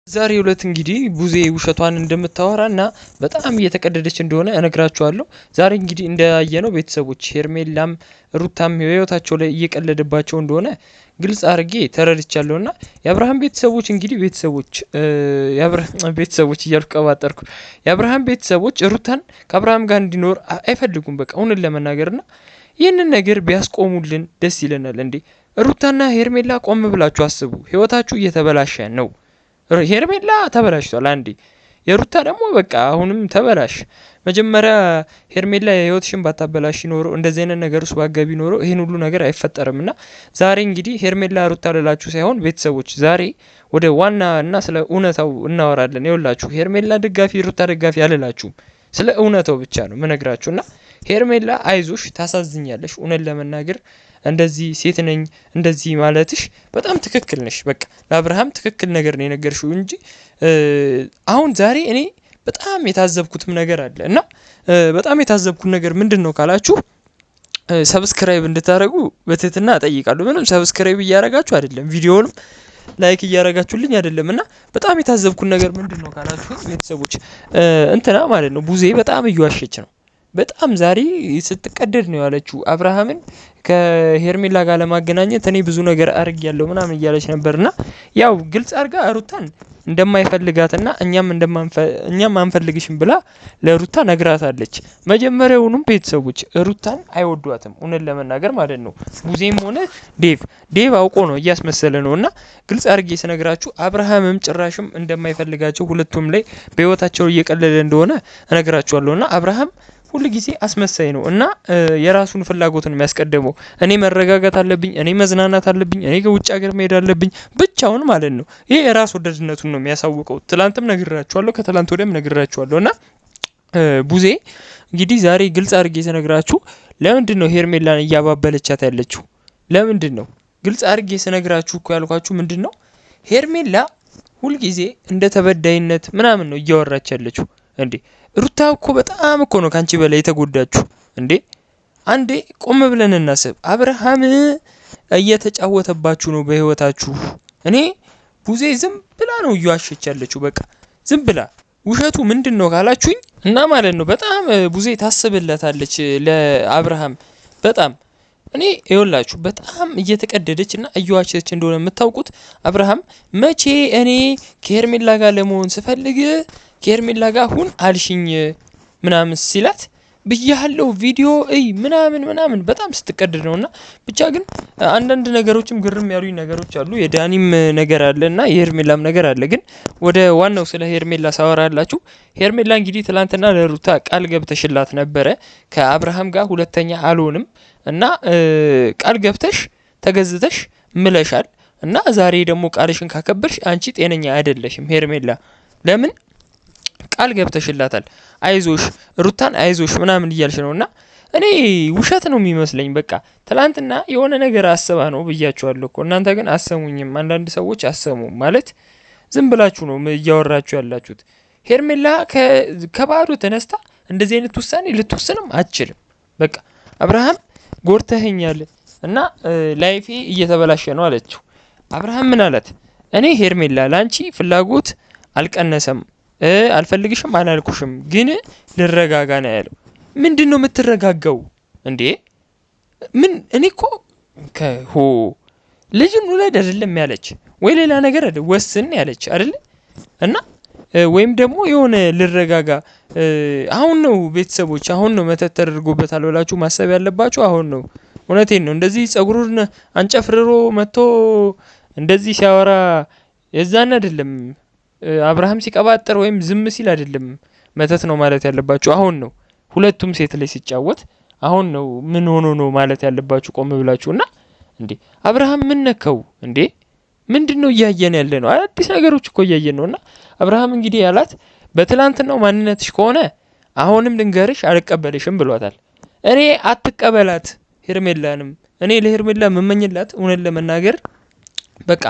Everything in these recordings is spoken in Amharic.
ዛሬ ሁለት እንግዲህ ቡዜ ውሸቷን እንደምታወራና በጣም እየተቀደደች እንደሆነ እነግራችኋለሁ። ዛሬ እንግዲህ እንዳያየነው ቤተሰቦች ሄርሜላም ሩታም ህይወታቸው ላይ እየቀለደባቸው እንደሆነ ግልጽ አድርጌ ተረድቻለሁና የአብርሃም ቤተሰቦች እንግዲህ ቤተሰቦች እያልኩ ቀባጠርኩ። የአብርሃም ቤተሰቦች ሩታን ከአብርሃም ጋር እንዲኖር አይፈልጉም። በቃ እውነት ለመናገርና ይህንን ነገር ቢያስቆሙልን ደስ ይለናል። እንዴ ሩታና ሄርሜላ ቆም ብላችሁ አስቡ። ህይወታችሁ እየተበላሸ ነው። ሄርሜላ ተበላሽቷል። አንዴ የሩታ ደግሞ በቃ አሁንም ተበላሽ። መጀመሪያ ሄርሜላ የህይወትሽን ባታበላሽ ኖሮ እንደዚህ አይነት ነገር ውስጥ ባገቢ ኖሮ ይሄን ሁሉ ነገር አይፈጠርም። እና ዛሬ እንግዲህ ሄርሜላ ሩታ ልላችሁ ሳይሆን ቤተሰቦች ዛሬ ወደ ዋና እና ስለ እውነታው እናወራለን። ይኸውላችሁ ሄርሜላ ደጋፊ ሩታ ደጋፊ አልላችሁም። ስለ እውነታው ብቻ ነው ምነግራችሁና ሄርሜላ አይዞሽ፣ ታሳዝኛለሽ። እውነት ለመናገር እንደዚህ ሴት ነኝ እንደዚህ ማለትሽ በጣም ትክክል ነሽ። በቃ ለአብርሃም ትክክል ነገር ነው የነገርሽው እንጂ አሁን ዛሬ እኔ በጣም የታዘብኩትም ነገር አለ እና በጣም የታዘብኩት ነገር ምንድነው ካላችሁ ሰብስክራይብ እንድታደርጉ በትህትና እጠይቃለሁ። ምንም ሰብስክራይብ እያደረጋችሁ አይደለም፣ ቪዲዮንም ላይክ እያደረጋችሁልኝ አይደለም። እና በጣም የታዘብኩት ነገር ምንድነው ካላችሁ ቤተሰቦች እንትና ማለት ነው ቡዜ በጣም እየዋሸች ነው። በጣም ዛሬ ስትቀደድ ነው ያለችው አብርሃምን ከሄርሜላ ጋር ለማገናኘት እኔ ብዙ ነገር አድርጌያለሁ ምናምን እያለች ነበርና ያው ግልጽ አድርጋ ሩታን እንደማይፈልጋትና እኛም አንፈልግሽም ብላ ለሩታ ነግራታለች። መጀመሪያውኑም ቤተሰቦች ሩታን አይወዷትም እውነት ለመናገር ማለት ነው። ቡዜም ሆነ ዴቭ አውቆ ነው እያስመሰለ ነውና ግልጽ አድርጌ ስነግራችሁ አብርሃምም ጭራሽም እንደማይፈልጋቸው ሁለቱም ላይ በህይወታቸው እየቀለለ እንደሆነ እነግራችኋለሁና አብርሃም ሁሉ ጊዜ አስመሳይ ነው እና የራሱን ፍላጎትን የሚያስቀድመው እኔ መረጋጋት አለብኝ፣ እኔ መዝናናት አለብኝ፣ እኔ ከውጭ ሀገር መሄድ አለብኝ ብቻውን ማለት ነው። ይሄ የራስ ወዳድነቱን ነው የሚያሳውቀው። ትላንትም ነግራችኋለሁ፣ ከትላንት ወዲያም ነግራችኋለሁ። እና ቡዜ እንግዲህ ዛሬ ግልጽ አድርጌ ስነግራችሁ ለምንድን ነው ሄርሜላን እያባበለቻት ያለችው? ለምንድን ነው ግልጽ አድርጌ ስነግራችሁ እኮ ያልኳችሁ ምንድን ነው ሄርሜላ ሁልጊዜ እንደ ተበዳይነት ምናምን ነው እያወራች ያለችው። እንዴ ሩታ እኮ በጣም እኮ ነው ካንቺ በላይ የተጎዳችሁ። እንዴ አንዴ ቆም ብለን እናስብ። አብርሃም እየተጫወተባችሁ ነው በህይወታችሁ። እኔ ቡዜ ዝም ብላ ነው እየዋሸች ያለችው። በቃ ዝም ብላ ውሸቱ ምንድነው ካላችሁኝ እና ማለት ነው በጣም ቡዜ ታስብለታለች ለአብርሃም በጣም እኔ ይኸውላችሁ በጣም እየተቀደደች እና እየዋሸች እንደሆነ የምታውቁት አብርሃም መቼ እኔ ከሄርሜላ ጋር ለመሆን ስፈልግ ከሄርሜላ ጋር ሁን አልሽኝ ምናምን ሲላት ብያለሁ ቪዲዮ ምናምን በጣም ስትቀደድ ነውና ብቻ ግን አንዳንድ ነገሮችም ግርም ያሉኝ ነገሮች አሉ። የዳኒም ነገር አለና የሄርሜላም ነገር አለ። ግን ወደ ዋናው ስለ ሄርሜላ ሳወራላችሁ ሄርሜላ እንግዲህ ትላንትና ለሩታ ቃል ገብተሽላት ነበረ ከአብርሃም ጋር ሁለተኛ አልሆንም እና ቃል ገብተሽ ተገዝተሽ ምለሻል እና ዛሬ ደግሞ ቃልሽን ካከበርሽ አንቺ ጤነኛ አይደለሽም ሄርሜላ። ለምን ቃል ገብተሽላታል አይዞሽ ሩታን አይዞሽ ምናምን እያልሽ ነውና እኔ ውሸት ነው የሚመስለኝ። በቃ ትላንትና የሆነ ነገር አስባ ነው ብያችኋለሁ እኮ እናንተ ግን አሰሙኝም። አንዳንድ ሰዎች አሰሙም ማለት ዝም ብላችሁ ነው እያወራችሁ ያላችሁት። ሄርሜላ ከባዶ ተነስታ እንደዚህ አይነት ውሳኔ ልትወስንም አትችልም። በቃ አብርሃም ጎርተኸኛል እና ላይፌ እየተበላሸ ነው አለችው። አብርሃም ምን አላት? እኔ ሄርሜላ ላንቺ ፍላጎት አልቀነሰም አልፈልግሽም አላልኩሽም ግን ልረጋጋ ነው ያለው። ምንድነው የምትረጋጋው እንዴ? ምን እኔ እኮ ልጅን ውለድ አይደለም ያለች ወይ ሌላ ነገር አይደል ወስን ያለች አይደል? እና ወይም ደግሞ የሆነ ልረጋጋ አሁን ነው ቤተሰቦች አሁን ነው መተት ተደርጎበታል ብላችሁ ማሰብ ያለባችሁ አሁን ነው። እውነቴን ነው። እንደዚህ ጸጉሩን አንጨፍርሮ መጥቶ እንደዚህ ሲያወራ የዛን አይደለም አብርሃም ሲቀባጥር ወይም ዝም ሲል አይደለም መተት ነው ማለት ያለባችሁ አሁን ነው። ሁለቱም ሴት ላይ ሲጫወት አሁን ነው ምን ሆኖ ነው ማለት ያለባችሁ ቆም ብላችሁና። እንዴ አብርሃም ምን ነካው እንዴ? ምንድነው እያየን ያለ ነው? አዲስ ነገሮች እኮ እያየን ነውና አብርሃም እንግዲህ ያላት በትላንትናው ማንነትሽ ከሆነ አሁንም ልንገርሽ አልቀበልሽም ብሏታል። እኔ አትቀበላት ሄርሜላንም እኔ ለሄርሜላ መመኝላት እውነት ለመናገር በቃ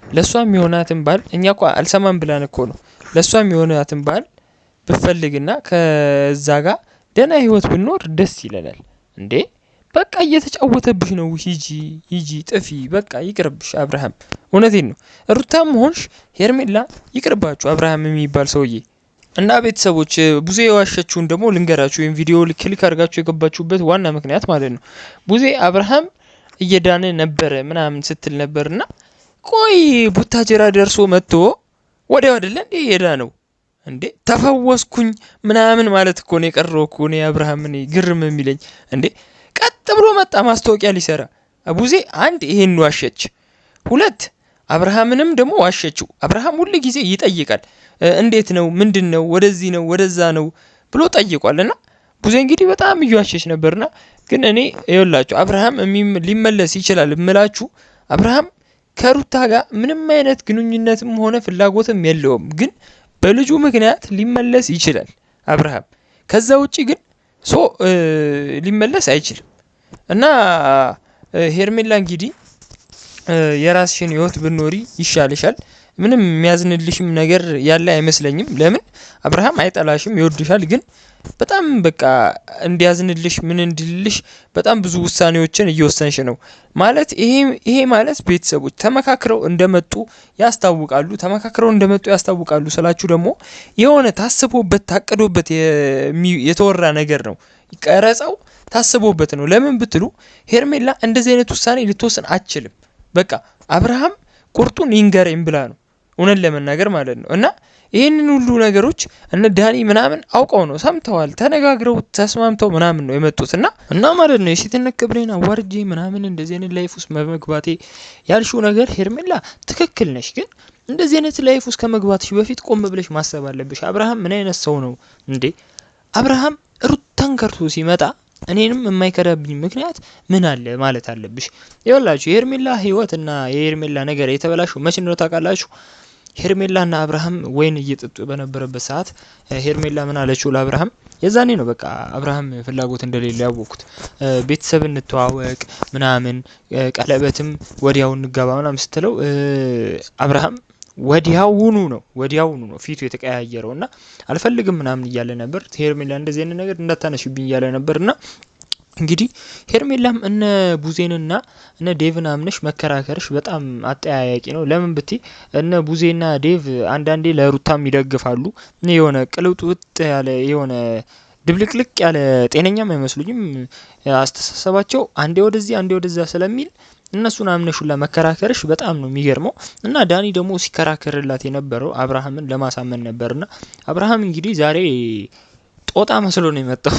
ለሷም የሆናትን ባል እኛ እኮ አልሰማም ብላን እኮ ነው። ለሷም የሆናትን ባል ብፈልግና ከዛ ጋር ደህና ህይወት ብንኖር ደስ ይለናል። እንዴ በቃ እየተጫወተብሽ ነው። ሂጂ ጥፊ፣ በቃ ይቅርብሽ አብርሃም። እውነቴን ነው። ሩታም ሆንሽ ሄርሜላ ይቅርባችሁ አብርሃም የሚባል ሰውዬ። እና ቤተሰቦች ቡዜ የዋሸችውን ደግሞ ልንገራችሁ። ወይም ቪዲዮ ክሊክ አድርጋችሁ የገባችሁበት ዋና ምክንያት ማለት ነው ቡዜ አብርሃም እየዳነ ነበረ ምናምን ስትል ነበርና ቆይ ቡታጀራ ደርሶ መጥቶ ወዲያው አይደለ እንዴ የዳነው እንዴ? ተፈወስኩኝ ምናምን ማለት እኮ ነው የቀረው እኮ ነው አብርሃም። እኔ ግርም የሚለኝ እንዴ ቀጥ ብሎ መጣ ማስታወቂያ ሊሰራ። ቡዜ አንድ ይሄን ዋሸች፣ ሁለት አብርሃምንም ደግሞ ዋሸችው። አብርሃም ሁሉ ጊዜ ይጠይቃል እንዴት ነው ምንድነው ወደዚህ ነው ወደዛ ነው ብሎ ጠይቋልና ቡዜ እንግዲህ በጣም እየዋሸች ነበርና ግን እኔ ይኸውላችሁ አብርሃም ሊመለስ ይችላል እምላችሁ። አብርሃም ከሩታ ጋር ምንም አይነት ግንኙነትም ሆነ ፍላጎትም የለውም፣ ግን በልጁ ምክንያት ሊመለስ ይችላል አብርሃም። ከዛ ውጪ ግን ሊመለስ አይችልም። እና ሄርሜላ እንግዲህ የራስሽን ህይወት ብኖሪ ይሻልሻል። ምንም የሚያዝንልሽም ነገር ያለ አይመስለኝም። ለምን አብርሃም አይጠላሽም፣ ይወድሻል። ግን በጣም በቃ እንዲያዝንልሽ ምን እንድልሽ በጣም ብዙ ውሳኔዎችን እየወሰንሽ ነው ማለት ይሄ ማለት ቤተሰቦች ተመካክረው እንደመጡ ያስታውቃሉ ስላችሁ ደግሞ የሆነ ታስቦበት ታቅዶበት የተወራ ነገር ነው። ቀረጻው ታስቦበት ነው። ለምን ብትሉ ሄርሜላ እንደዚህ አይነት ውሳኔ ልትወስን አትችልም። በቃ አብርሃም ቁርጡን ይንገረኝ ብላ ነው እውነት ለመናገር ማለት ነው። እና ይህንን ሁሉ ነገሮች እነ ዳኒ ምናምን አውቀው ነው ሰምተዋል፣ ተነጋግረው ተስማምተው ምናምን ነው የመጡት እና ማለት ነው የሴትነት ክብሬን አዋርጄ ምናምን እንደዚህ አይነት ላይፍ ውስጥ መግባቴ ያልሽው ነገር ሄርሜላ ትክክል ነሽ። ግን እንደዚህ አይነት ላይፍ ውስጥ ከመግባትሽ በፊት ቆም ብለሽ ማሰብ አለብሽ። አብርሃም ምን አይነት ሰው ነው እንዴ? አብርሃም ሩታን ከርቶ ሲመጣ እኔንም የማይከዳብኝ ምክንያት ምን አለ ማለት አለብሽ። ይኸውላችሁ የሄርሜላ ህይወትና የሄርሜላ ነገር የተበላሸው መቼ ነው ታውቃላችሁ? ሄርሜላና አብርሃም ወይን እየጠጡ በነበረበት ሰዓት ሄርሜላ ምን አለችው ለአብርሃም? የዛኔ ነው በቃ አብርሃም ፍላጎት እንደሌለ ያወቅኩት። ቤተሰብ እንተዋወቅ ምናምን ቀለበትም ወዲያው እንጋባ ምናምን ስትለው አብርሃም ወዲያውኑ ነው ፊቱ የተቀያየረውና አልፈልግም ምናምን እያለ ነበር። ሄርሜላ እንደዚህ አይነት ነገር እንዳታነሽብኝ እያለ ነበርና እንግዲህ ሄርሜላም እነ ቡዜንና እነ ዴቭን አምነሽ መከራከርሽ በጣም አጠያያቂ ነው። ለምን ብቲ እነ ቡዜና ዴቭ አንዳንዴ ለሩታም ይደግፋሉ። የሆነ ቅልውጥ ያለ የሆነ ድብልቅልቅ ያለ ጤነኛም አይመስሉኝም። አስተሳሰባቸው አንዴ ወደዚህ አንዴ ወደዛ ስለሚል እነሱን አምነሹላ መከራከርሽ በጣም ነው የሚገርመው። እና ዳኒ ደግሞ ሲከራከርላት የነበረው አብርሃምን ለማሳመን ነበርና አብርሃም እንግዲህ ዛሬ ጦጣ መስሎ ነው የመጣው።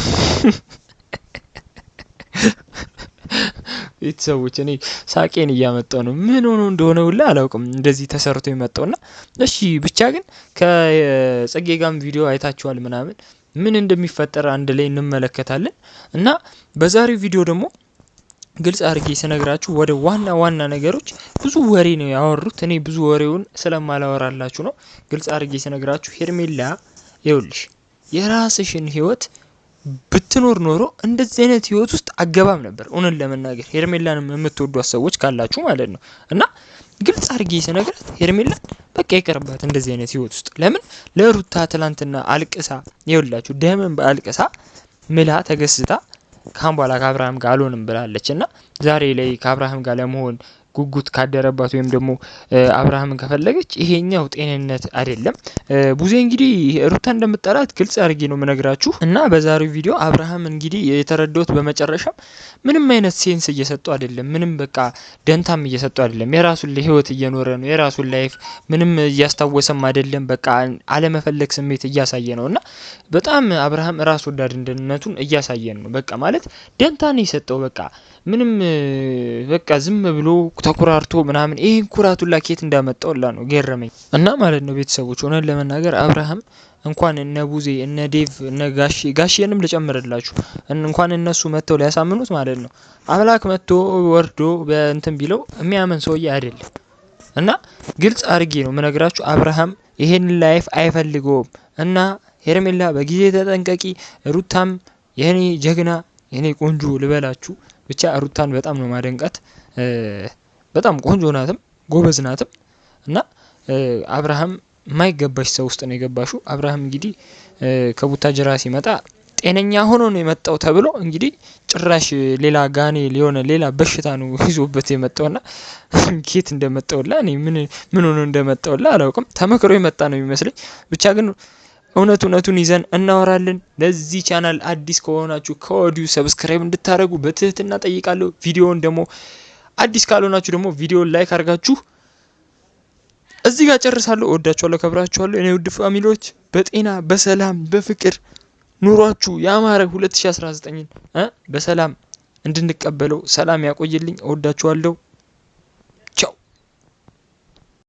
ቤተሰቦች እኔ ሳቄን እያመጣው ነው። ምን ሆኖ እንደሆነ ሁላ አላውቅም እንደዚህ ተሰርቶ የመጣውና እሺ ብቻ ግን ከጽጌ ጋም ቪዲዮ አይታችኋል ምናምን ምን እንደሚፈጠር አንድ ላይ እንመለከታለን። እና በዛሬው ቪዲዮ ደግሞ ግልጽ አድርጌ ስነግራችሁ ወደ ዋና ነገሮች ብዙ ወሬ ነው ያወሩት። እኔ ብዙ ወሬውን ስለማላወራላችሁ ነው ግልጽ አድርጌ ስነግራችሁ። ሄርሜላ ይኸውልሽ የራስሽን ህይወት ብትኖር ኖሮ እንደዚህ አይነት ህይወት ውስጥ አገባም ነበር። እውነት ለመናገር ሄርሜላንም የምትወዷት ሰዎች ካላችሁ ማለት ነው። እና ግልጽ አድርጌ ስነግራት ሄርሜላ በቃ ይቀርባት እንደዚህ አይነት ህይወት ውስጥ። ለምን ለሩታ ትላንትና አልቅሳ ይኸውላችሁ ደምን በአልቅሳ ምላ ተገስታ ካምባላ ከአብርሃም ጋር አልሆንም ብላለች። እና ዛሬ ላይ ከአብርሃም ጋር ለመሆን ጉጉት ካደረባት ወይም ደግሞ አብርሃምን ከፈለገች ይሄኛው ጤንነት አይደለም። ቡዜ እንግዲህ ሩታ እንደምትጠላት ግልጽ አድርጌ ነው የምነግራችሁ። እና በዛሬው ቪዲዮ አብርሃም እንግዲህ የተረዳሁት በመጨረሻም ምንም አይነት ሴንስ እየሰጠው አይደለም። ምንም በቃ ደንታም እየሰጠው አይደለም። የራሱን ህይወት እየኖረ ነው። የራሱን ላይፍ ምንም እያስታወሰም አይደለም። በቃ አለመፈለግ ስሜት እያሳየ ነውና በጣም አብርሃም ራስ ወዳድነቱን እያሳየን ነው። በቃ ማለት ደንታን የሰጠው በቃ ምንም በቃ ዝም ብሎ ተኩራርቶ ምናምን ይሄን ኩራቱን ላኬት እንዳመጣውላ ነው ገረመኝ። እና ማለት ነው ቤተሰቦች ሆነን ለመናገር አብርሃም እንኳን እነ ቡዜ እነ ዴቭ እነ ጋሽየንም ልጨምርላችሁ እንኳን እነሱ መተው ሊያሳምኑት ማለት ነው አምላክ መጥቶ ወርዶ በእንትን ቢለው የሚያመን ሰውዬ አይደለም። እና ግልጽ አድርጌ ነው የምነግራችሁ አብርሃም ይሄን ላይፍ አይፈልገውም። እና ሄርሜላ በጊዜ ተጠንቀቂ። ሩታም የኔ ጀግና የኔ ቆንጆ ልበላችሁ ብቻ ሩታን በጣም ነው ማደንቃት። በጣም ቆንጆ ናትም ጎበዝ ናትም። እና አብርሃም የማይገባሽ ሰው ውስጥ ነው የገባሽው። አብርሃም እንግዲህ ከቡታጀራ ሲመጣ ጤነኛ ሆኖ ነው የመጣው ተብሎ እንግዲህ ጭራሽ ሌላ ጋኔ ሊሆነ ሌላ በሽታ ነው ይዞበት የመጣውና ኬት እንደመጣውላ እኔ ምን ሆኖ እንደመጣውላ አላውቅም። ተመክሮ የመጣ ነው የሚመስለኝ። ብቻ ግን እውነቱን ይዘን እናወራለን። ለዚህ ቻናል አዲስ ከሆናችሁ ከወዲሁ ሰብስክራይብ እንድታደርጉ በትህትና ጠይቃለሁ። ቪዲዮውን ደግሞ አዲስ ካልሆናችሁ ደግሞ ቪዲዮውን ላይክ አድርጋችሁ እዚህ ጋር ጨርሳለሁ። እወዳችኋለሁ፣ ከብራችኋለሁ የኔ ውድ ፋሚሊዎች። በጤና በሰላም በፍቅር ኑሯችሁ ያማረ 2019ን በሰላም እንድንቀበለው ሰላም ያቆይልኝ። እወዳችኋለሁ።